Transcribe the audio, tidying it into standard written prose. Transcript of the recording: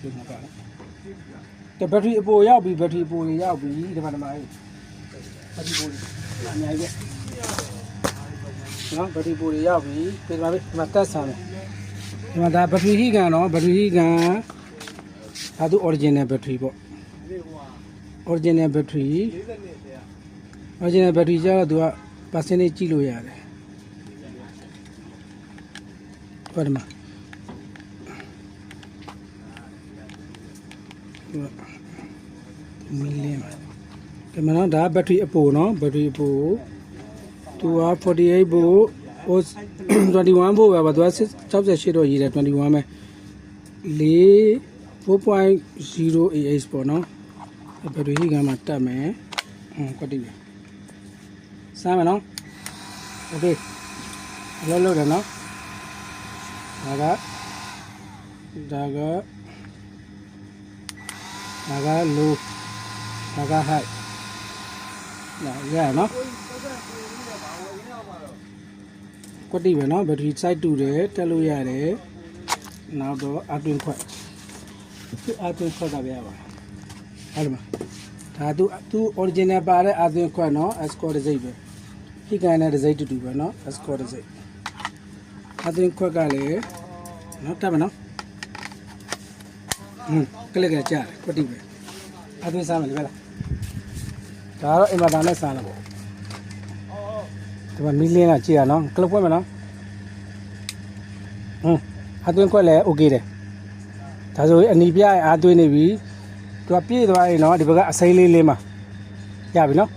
ဒီမှာပါတဲ့ဘက်ထရီအပေါ်ရောက်ပြီဘက်ထရီအပေါ်ရောက်ပြီဒီမှာလေးဘက်ထရီပေါ်အများကြီးနော်ဘက်ထရီပေါ်ရောက်ပြီဒီမှာတက်ဆန်းတယ်ဒီမှာဒါဘက်ထရီဟီကန်နော်ဘက်ထရီဟီကန်ဒါသူ original ဘက်ထရီပေါ့ original ဘက်ထရီ original ဘက်ထရီကျတော့သူက percentage ကြည့်လို့ရတယ်ဟုတ်တယ်မမီလီဒီမှာနော်ဒါဘက်ထရီအပိုနော်ဘက်ထရီအပိုသူက48 volt 21 volt ပဲသူက68တော့ရေးတယ်21ပဲ4.0AH ပေါ့နော်ဘယ်လိုဟိကမှတက်မယ်ကွက်တိပဲစမ်းမယ်နော်โอเคလောလောတယ်နော်ဒါက low ဒါက high ရရနော်ကွက်တိပဲနော်ဘက်ထရီ site တူတယ်တက်လို့ရတယ်နောက်တော့အတွင်းခွက်ကပြရပါဟုတ်တယ်မဒါသူ original ပါတဲ့ athens ခွက်နော် escort တစ်စိတ်ပဲဒီကန်နဲ့တစ်စိတ်တူပဲနော် escort တစ်စိတ် athens ခွက်ကလည်းနော်တက်မယ်နော်ကလစ်ကြားကွတိပဲ athens စားမယ်လေလားဒါတော့အိမ်မှာဒါနဲ့စားလာပေါ့ဒီမှာမီလင်းကကြည့်ရနော်ကလစ်ဖွင့်မယ်နော်athens ခွက်လည်း okay တယ်ဒါဆိုအနီပြရင်အားသွင်းနေပြီသူကပြည့်သွားရင်တော့ဒီဘက်ကအစိမ်းလေးမှာရပြီနော်